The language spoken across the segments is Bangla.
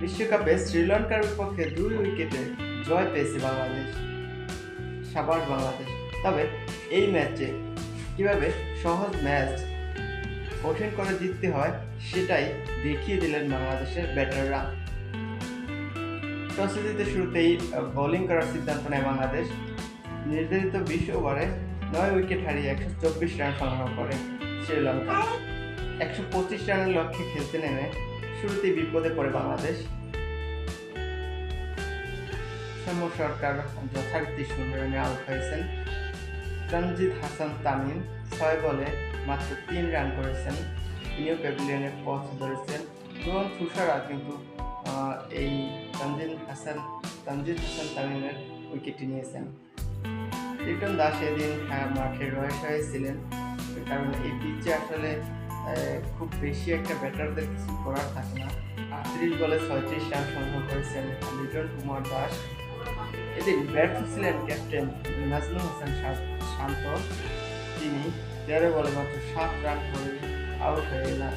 বিশ্বকাপে শ্রীলঙ্কার বিপক্ষে ২ উইকেটে জয় পেয়েছে বাংলাদেশ, সাবাস বাংলাদেশ। তবে এই ম্যাচে কিভাবে সহজ ম্যাচ কঠিন করে জিততে হয় সেটাই দেখিয়ে দিলেন বাংলাদেশের ব্যাটাররা। টসে জিতে শুরুতেই বোলিং করার সিদ্ধান্ত নেয় বাংলাদেশ। নির্ধারিত ২০ ওভারে ৯ উইকেট হারিয়ে ১২৪ রান সংগ্রহ করে শ্রীলঙ্কা। ১২৫ রানের লক্ষ্যে খেলতে নেমে শুরুতেই বিপদে পড়ে বাংলাদেশ। সৌম্য সরকার যথারীতি ০ রানে আউট হয়েছেন। তানজিদ হাসান তামিম ৬ বলে মাত্র ৩ রান করেছেন। তিনিও প্যাভিলিয়নের পথ ধরেছেন। এবং তুষারা কিন্তু এই তানজিদ হাসান তামিমের উইকেটটি নিয়েছেন। লিটন দাস এদিন মাঠে রয়েস হয়েছিলেন, কারণ এই পিচে আসলে খুব বেশি একটা ব্যাটারদের কিছু করার থাকে না। ৩৮ বলে ৩৬ রান সংগ্রহ করেছেন লিটন কুমার দাস। এদিন ব্যর্থ ছিলেন ক্যাপ্টেন নাজমুল হাসান শান্ত। তিনি ১৩ বলে মাত্র ৭ রান করে আউট হয়ে গেলেন।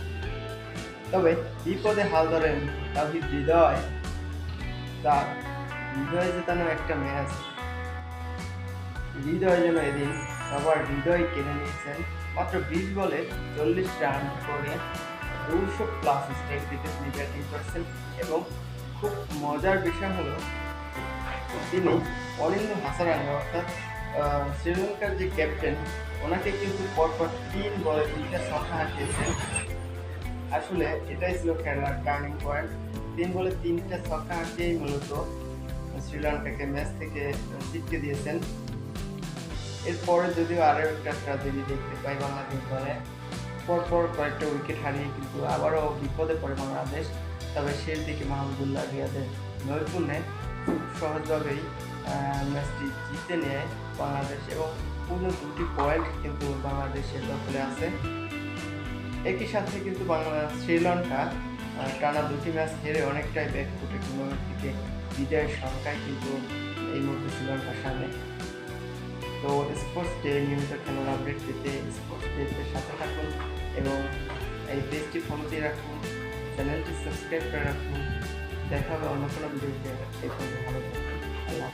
তবে বিপদে হাল ধরেন তাহিদ হৃদয়। তার হৃদয় জেতানো একটা ম্যাচ, হৃদয় যেন এদিন সবার হৃদয় কেড়ে নিয়েছেন। মাত্র ২০ বলে ৪০ রান করে ২০০+ স্ট্রাইক দিতে তিনি ব্যাটিং করেছেন। এবং খুব মজার বিষয় হলো তিনি অনিন্দ হাসারাঙ্গা অর্থাৎ শ্রীলঙ্কার যে ক্যাপ্টেন, ওনাকে কিন্তু পরপর ৩ বলে ৩টা ছক্কা হাঁকিয়েছেন। আসলে এটাই ছিল খেলার টার্নিং পয়েন্ট। ৩ বলে ৩টা ছক্কা হাঁকিয়েই মূলত শ্রীলঙ্কাকে ম্যাচ থেকে ছিটকে দিয়েছেন। এরপরে যদিও আরও একটা ট্র্যাজেডি দেখতে পাই বাংলাদেশ দলে। পরপর কয়েকটা উইকেট হারিয়ে কিন্তু আবারও বিপদে পড়ে বাংলাদেশ। তবে শেষ দিকে মাহমুদুল্লাহ রিয়াদের নৈপুণ্যে খুব সহজভাবেই ম্যাচটি জিতে নেয় বাংলাদেশ এবং পূর্ণ ২টি পয়েন্ট কিন্তু বাংলাদেশের দখলে আছে। একই সাথে কিন্তু শ্রীলঙ্কা টানা ২টি ম্যাচ হেরে অনেকটাই ব্যাকফুটে থেকে বিজয়ের সংখ্যায় কিন্তু এই মুহূর্তে শ্রীলঙ্কার সামনে। তো স্পোর্টস ডে নিয়মিত খেলার আপডেট পেতে স্পোর্টস ডেতে সাথে থাকুন এবং এই পেজটি ফলো দিয়ে রাখুন, চ্যানেলটি সাবস্ক্রাইব করে রাখুন। দেখা হবে অন্য কোনো ভিডিওতে। ভালো থাকুন। আল্লাহ।